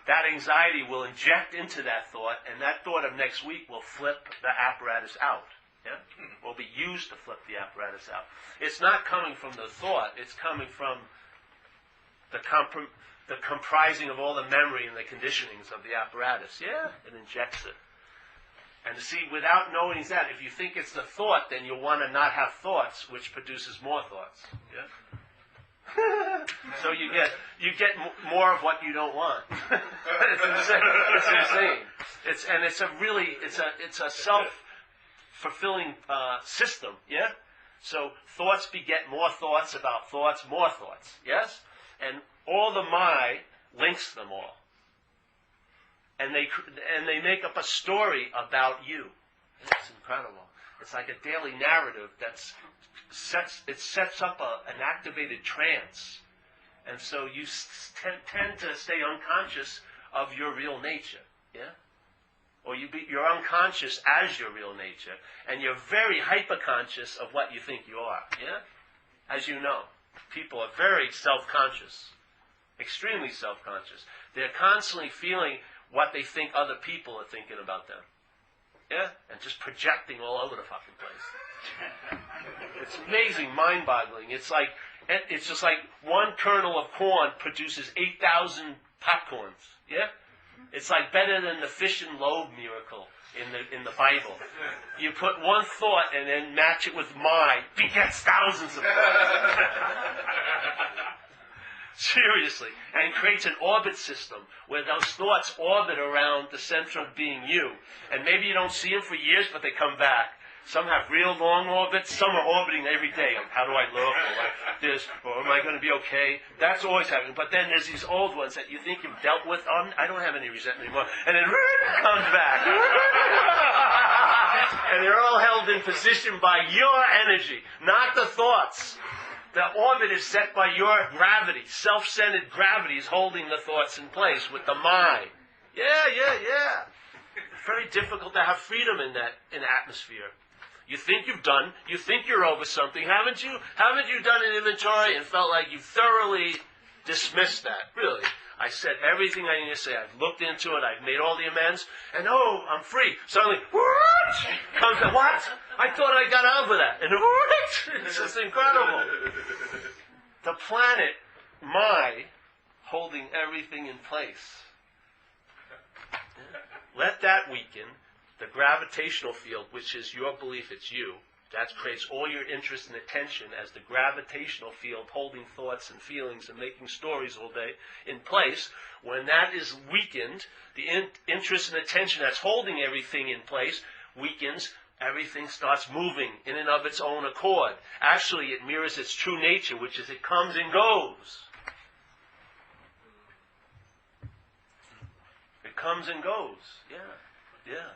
that anxiety will inject into that thought, and that thought of next week will flip the apparatus out. Yeah? Will be used to flip the apparatus out. It's not coming from the thought, it's coming from the comprising of all the memory and the conditionings of the apparatus. Yeah? It injects it. And see, without knowing that, if you think it's the thought, then you'll want to not have thoughts, which produces more thoughts. Yeah? So you get more of what you don't want. It's insane. It's a self-fulfilling system. Yeah. So thoughts beget more thoughts about thoughts, more thoughts. Yes. And all the my links them all. And they make up a story about you. It's incredible. It's like a daily narrative that sets up an activated trance. And so you tend to stay unconscious of your real nature. Yeah? Or you're unconscious as your real nature. And you're very hyperconscious of what you think you are. Yeah? As you know, people are very self-conscious. Extremely self-conscious. They're constantly feeling what they think other people are thinking about them. Yeah? And just projecting all over the fucking place. It's amazing, mind-boggling. It's just like one kernel of corn produces 8,000 popcorns. Yeah? It's like better than the fish and loave miracle in the Bible. You put one thought and then match it with my, begets thousands of thoughts. Seriously. And creates an orbit system where those thoughts orbit around the central being you. And maybe you don't see them for years, but they come back. Some have real long orbits. Some are orbiting every day. Like, how do I look? Or like this. Or am I going to be okay? That's always happening. But then there's these old ones that you think you've dealt with. I don't have any resentment anymore. And then comes back. And they're all held in position by your energy, not the thoughts. The orbit is set by your gravity. Self-centered gravity is holding the thoughts in place with the mind. Yeah. Very difficult to have freedom in that atmosphere. You think you think you're over something, haven't you? Haven't you done an inventory and felt like you thoroughly dismissed that? Really. I said everything I need to say. I've looked into it. I've made all the amends. And I'm free. Suddenly, what? Comes the what? I thought I got over that. And what? It's just incredible. The planet, holding everything in place. Let that weaken. The gravitational field, which is your belief it's you, that creates all your interest and attention as the gravitational field holding thoughts and feelings and making stories all day in place. When that is weakened, the interest and attention that's holding everything in place weakens. Everything starts moving in and of its own accord. Actually, it mirrors its true nature, which is it comes and goes. It comes and goes. Yeah.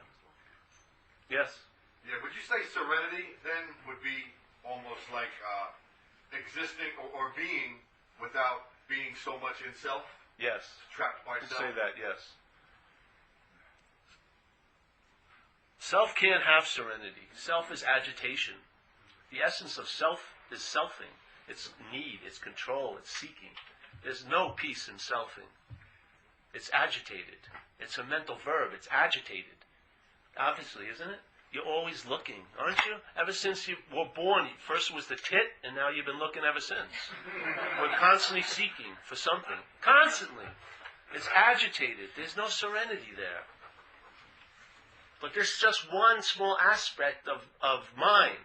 Yes. Yeah, would you say serenity then would be almost like existing or being without being so much in self? Yes. Trapped by self? Say that, yes. Self can't have serenity. Self is agitation. The essence of self is selfing. It's need, it's control, it's seeking. There's no peace in selfing. It's agitated. It's a mental verb. It's agitated. Obviously, isn't it? You're always looking, aren't you? Ever since you were born, first was the tit, and now you've been looking ever since. We're constantly seeking for something. Constantly. It's agitated. There's no serenity there. But there's just one small aspect of mind.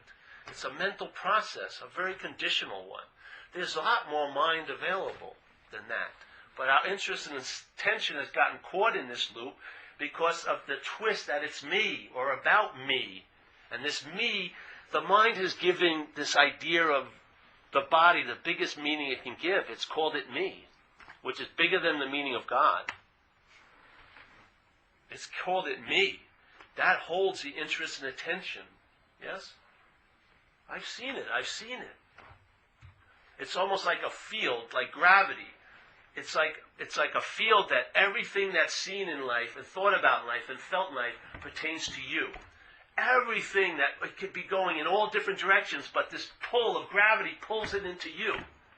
It's a mental process, a very conditional one. There's a lot more mind available than that. But our interest and attention has gotten caught in this loop because of the twist that it's me or about me. And this me, the mind is giving this idea of the body the biggest meaning it can give. It's called it me, which is bigger than the meaning of God. It's called it me. That holds the interest and attention. Yes? I've seen it. It's almost like a field, like gravity. It's like a field that everything that's seen in life and thought about in life and felt in life pertains to you. Everything that it could be going in all different directions, but this pull of gravity pulls it into you.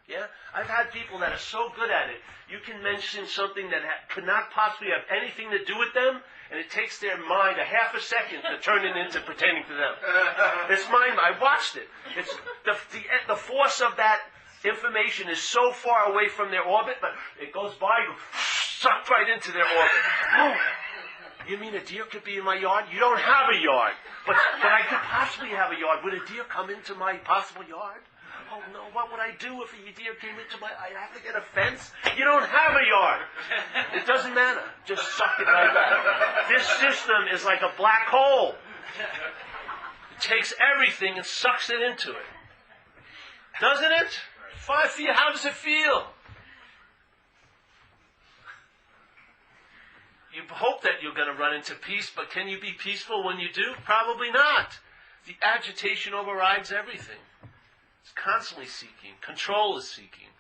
Yeah? I've had people that are so good at it. You can mention something that could not possibly have anything to do with them, and it takes their mind a half a second to turn it into pretending to them. It's mind. I watched it. It's the force of that information is so far away from their orbit, but it goes by, sucked right into their orbit. Oh, you mean a deer could be in my yard? You don't have a yard. But I could possibly have a yard. Would a deer come into my possible yard? Oh no, what would I do if a deer came into my... I'd have to get a fence? You don't have a yard. It doesn't matter. Just suck it right back. This system is like a black hole. It takes everything and sucks it into it. Doesn't it? 5 feet, how does it feel? You hope that you're going to run into peace, but can you be peaceful when you do? Probably not. The agitation overrides everything. It's constantly seeking. Control is seeking.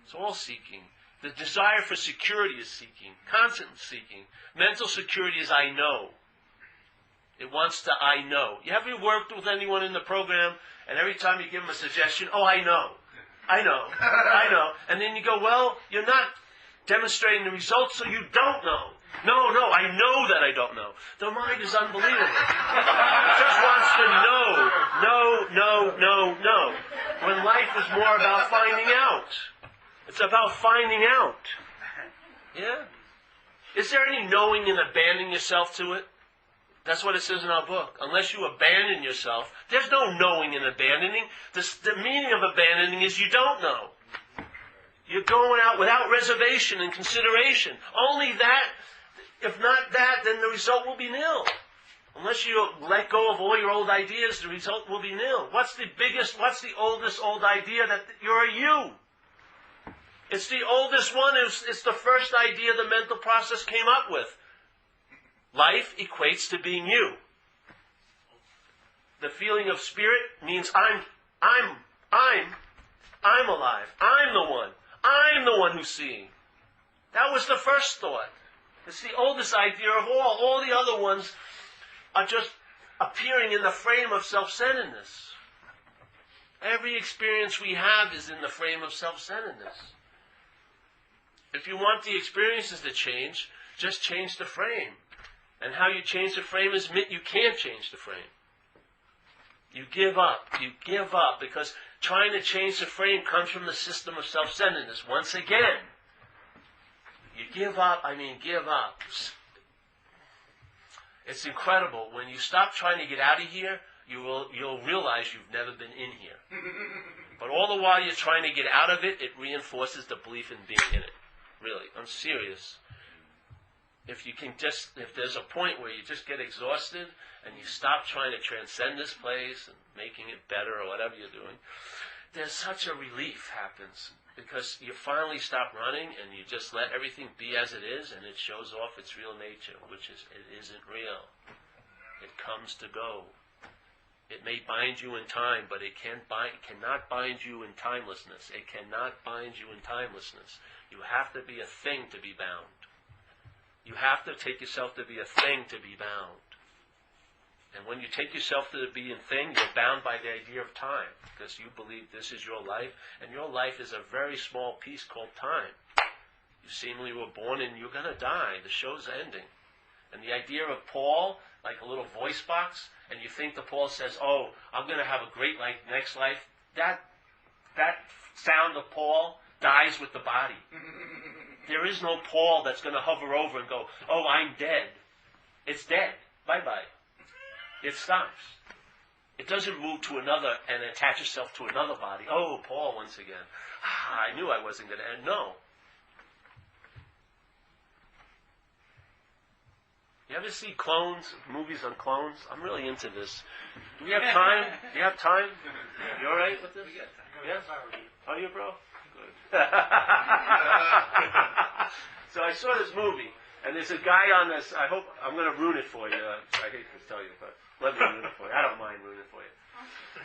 It's all seeking. The desire for security is seeking. Constant seeking. Mental security is I know. It wants to I know. You ever worked with anyone in the program, and every time you give them a suggestion, I know. And then you go, well, you're not demonstrating the results, so you don't know. No, I know that I don't know. The mind is unbelievable. It just wants to know. No. When life is more about finding out. It's about finding out. Yeah? Is there any knowing and abandoning yourself to it? That's what it says in our book. Unless you abandon yourself, there's no knowing and abandoning. The meaning of abandoning is you don't know. You're going out without reservation and consideration. Only that, if not that, then the result will be nil. Unless you let go of all your old ideas, the result will be nil. What's the oldest old idea? That you're a you. It's the oldest one. It's the first idea the mental process came up with. Life equates to being you. The feeling of spirit means I'm I'm alive. I'm the one. I'm the one who's seeing. That was the first thought. It's the oldest idea of all. All the other ones are just appearing in the frame of self-centeredness. Every experience we have is in the frame of self-centeredness. If you want the experiences to change, just change the frame. And how you change the frame is admit you can't change the frame. You give up. You give up because trying to change the frame comes from the system of self-centeredness. Once again, you give up. Give up. It's incredible. When you stop trying to get out of here, you'll realize you've never been in here. But all the while you're trying to get out of it, it reinforces the belief in being in it. Really, I'm serious. If there's a point where you just get exhausted and you stop trying to transcend this place and making it better or whatever you're doing, there's such a relief happens because you finally stop running and you just let everything be as it is and it shows off its real nature, which is it isn't real. It comes to go. It may bind you in time, but it cannot bind you in timelessness. It cannot bind you in timelessness. You have to be a thing to be bound. You have to take yourself to be a thing to be bound. And when you take yourself to be a thing, you're bound by the idea of time, because you believe this is your life, and your life is a very small piece called time. You seemingly were born and you're going to die. The show's ending. And the idea of Paul, like a little voice box, and you think that Paul says, oh, I'm going to have a great life, next life, that sound of Paul dies with the body. There is no Paul that's going to hover over and go, oh, I'm dead. It's dead. Bye-bye. It stops. It doesn't move to another and attach itself to another body. Oh, Paul once again. I knew I wasn't going to end. No. You ever see clones, movies on clones? I'm really into this. Do we have time? Do you have time? You all right with this? Yes? Are you, bro? Good. So I saw this movie, and there's a guy on this. I hope I'm going to ruin it for you. I hate to tell you, but let me ruin it for you. I don't mind ruining it for you.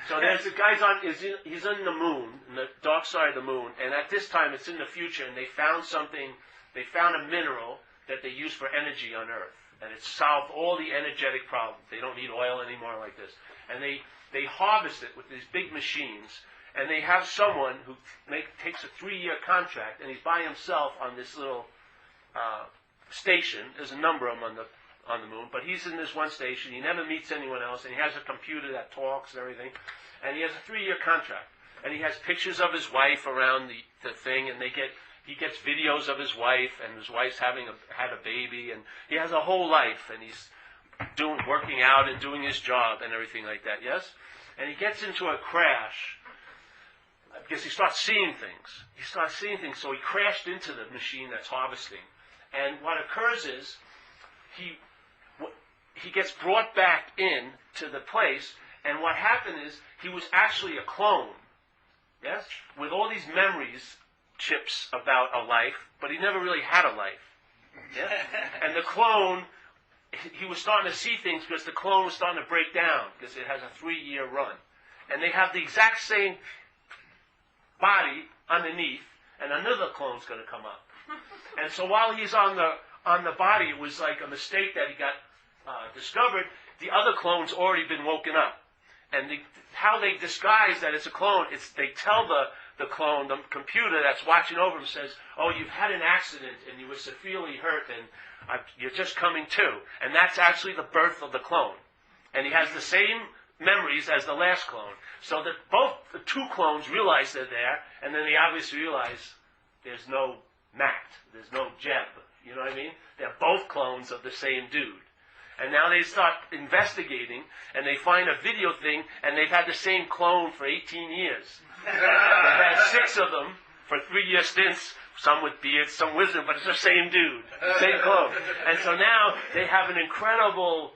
So there's a guy's on. He's on the moon, in the dark side of the moon, and at this time it's in the future, and they found something. They found a mineral that they use for energy on Earth. And it's solved all the energetic problems. They don't need oil anymore like this. And they harvest it with these big machines. And they have someone who takes a 3-year contract, and he's by himself on this little station. There's a number of them on the moon, but he's in this one station. He never meets anyone else, and he has a computer that talks and everything. And he has a 3-year contract. And he has pictures of his wife around the thing, and he gets videos of his wife, and his wife's had a baby, and he has a whole life, and he's working out and doing his job and everything like that, yes? And he gets into a crash because he starts seeing things. So he crashed into the machine that's harvesting. And what occurs is he gets brought back in to the place, and what happened is he was actually a clone, yes? With all these memories, chips about a life, but he never really had a life. Yeah? And the clone, he was starting to see things because the clone was starting to break down because it has a 3-year run. And they have the exact same body underneath, and another clone's going to come up. And so while he's on the body, it was like a mistake that he got discovered. The other clone's already been woken up. And how they disguise that it's a clone, they tell the clone, the computer that's watching over him says, oh, you've had an accident and you were severely hurt and you're just coming to. And that's actually the birth of the clone. And he has the same memories as the last clone. So that both the two clones realize they're there, and then they obviously realize there's no Matt, there's no Jeb. You know what I mean? They're both clones of the same dude. And now they start investigating, and they find a video thing, and they've had the same clone for 18 years. They've had 6 of them for 3-year stints, some with beards, some wisdom, but it's the same dude, same clone. And so now they have an incredible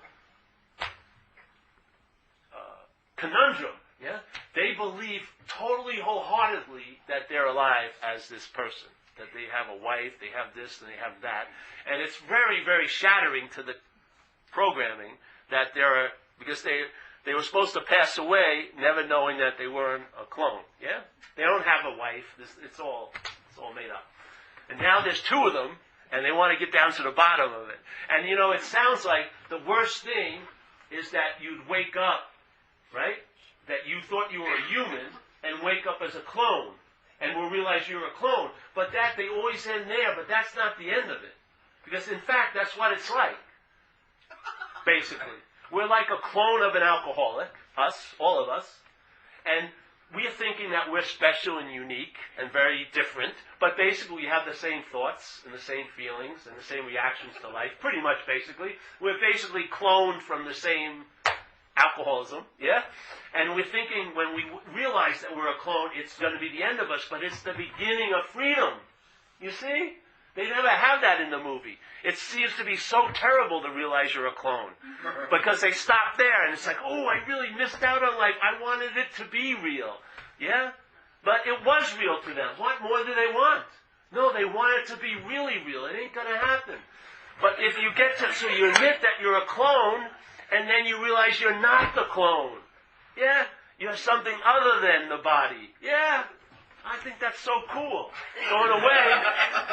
conundrum. Yeah? They believe totally wholeheartedly that they're alive as this person, that they have a wife, they have this, and they have that. And it's very, very shattering to the programming that because They were supposed to pass away, never knowing that they weren't a clone. Yeah? They don't have a wife. It's all made up. And now there's two of them, and they want to get down to the bottom of it. And it sounds like the worst thing is that you'd wake up, right? That you thought you were a human and wake up as a clone and will realize you're a clone. But that they always end there, but that's not the end of it. Because in fact, that's what it's like. Basically. We're like a clone of an alcoholic, us, all of us. And we're thinking that we're special and unique and very different, but basically we have the same thoughts and the same feelings and the same reactions to life, pretty much basically. We're basically cloned from the same alcoholism, yeah? And we're thinking when we realize that we're a clone, it's going to be the end of us, but it's the beginning of freedom. You see? They never have that in the movie. It seems to be so terrible to realize you're a clone. Because they stop there and it's like, oh, I really missed out on life. I wanted it to be real. Yeah? But it was real to them. What more do they want? No, they want it to be really real. It ain't going to happen. But if you get to, so you admit that you're a clone, and then you realize you're not the clone. Yeah? You're something other than the body. Yeah? I think that's so cool. So in a way,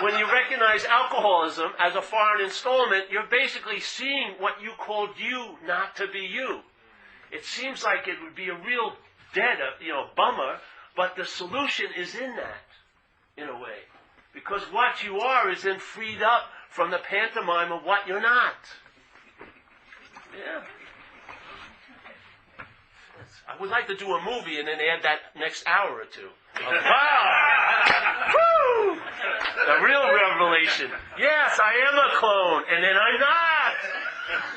when you recognize alcoholism as a foreign installment, you're basically seeing what you called you not to be you. It seems like it would be a real bummer, but the solution is in that, in a way. Because what you are is then freed up from the pantomime of what you're not. Yeah. I would like to do a movie and then add that next hour or two. Wow! Woo! The real revelation. Yes, I am a clone, and then I'm not.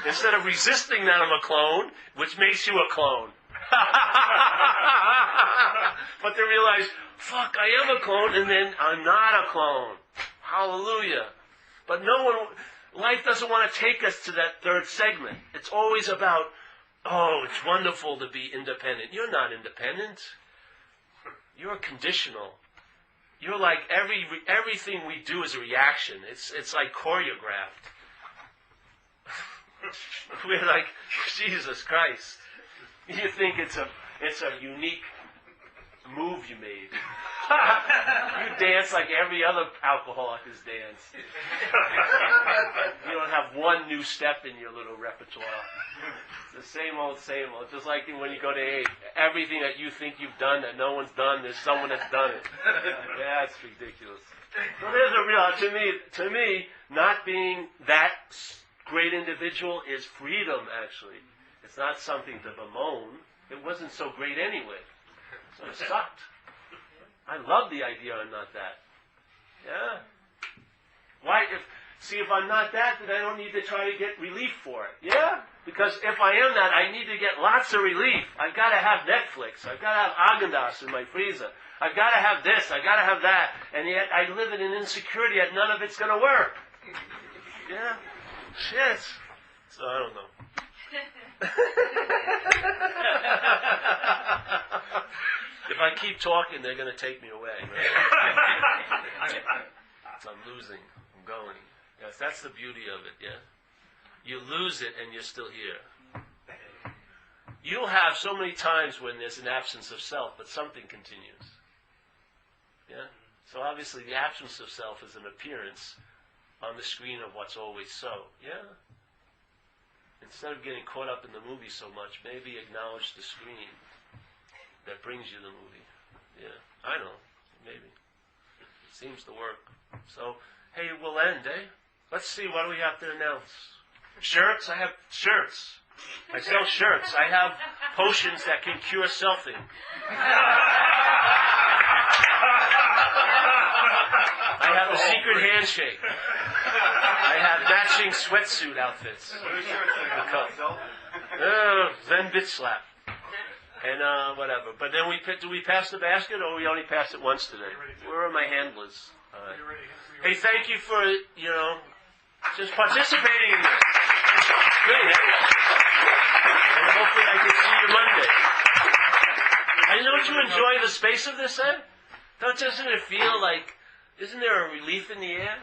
Instead of resisting that I'm a clone, which makes you a clone. But they realize, fuck, I am a clone, and then I'm not a clone. Hallelujah. But life doesn't want to take us to that third segment. It's always about, oh, it's wonderful to be independent. You're not independent. You're conditional. You're like everything we do is a reaction. It's like choreographed. We're like, Jesus Christ. You think it's a unique move you made. You dance like every other alcoholic has danced. You don't have one new step in your little repertoire. It's the same old, same old. Just like when you go to AA, everything that you think you've done that no one's done, there's someone that's done it. Yeah, it's ridiculous. So there's a real, to me, not being that great individual is freedom, actually. It's not something to bemoan. It wasn't so great anyway. So it sucked. I love the idea I'm not that. Yeah. Why? If I'm not that, then I don't need to try to get relief for it. Yeah? Because if I am that, I need to get lots of relief. I've got to have Netflix. I've got to have Häagen-Dazs in my freezer. I've got to have this. I've got to have that. And yet I live in an insecurity that none of it's going to work. Yeah? Shit. So I don't know. If I keep talking, they're going to take me away. Right? I'm losing. I'm going. Yes, that's the beauty of it, yeah? You lose it and you're still here. You'll have so many times when there's an absence of self, but something continues. Yeah? So obviously the absence of self is an appearance on the screen of what's always so. Yeah? Instead of getting caught up in the movie so much, maybe acknowledge the screen that brings you the movie. Yeah, I know. Maybe. It seems to work. So, hey, we'll end, eh? Let's see, what do we have to announce? Shirts? I have shirts. I sell shirts. I have potions that can cure selfing. I have a secret handshake. I have matching sweatsuit outfits. Zen bitch slap. And whatever. But then do we pass the basket, or we only passed it once today? Where are my handlers? Hey, thank you for, just participating in this. Good, eh? And hopefully I can see you Monday. And don't you enjoy the space of this, Ed? Doesn't it feel like, isn't there a relief in the air?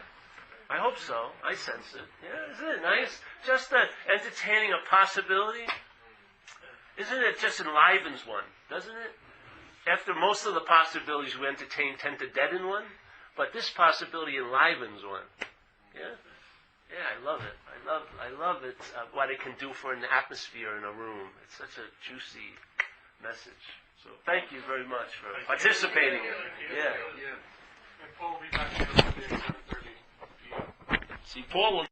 I hope so. I sense it. Yeah, isn't it nice? Just entertaining a possibility. Isn't it just enlivens one, doesn't it? After most of the possibilities we entertain tend to deaden one, but this possibility enlivens one. Yeah? Yeah, I love it. I love it, what it can do for an atmosphere in a room. It's such a juicy message. So thank you very much for participating in it. Yeah. And Paul will be back here Monday at 7:30 p.m. See, Paul will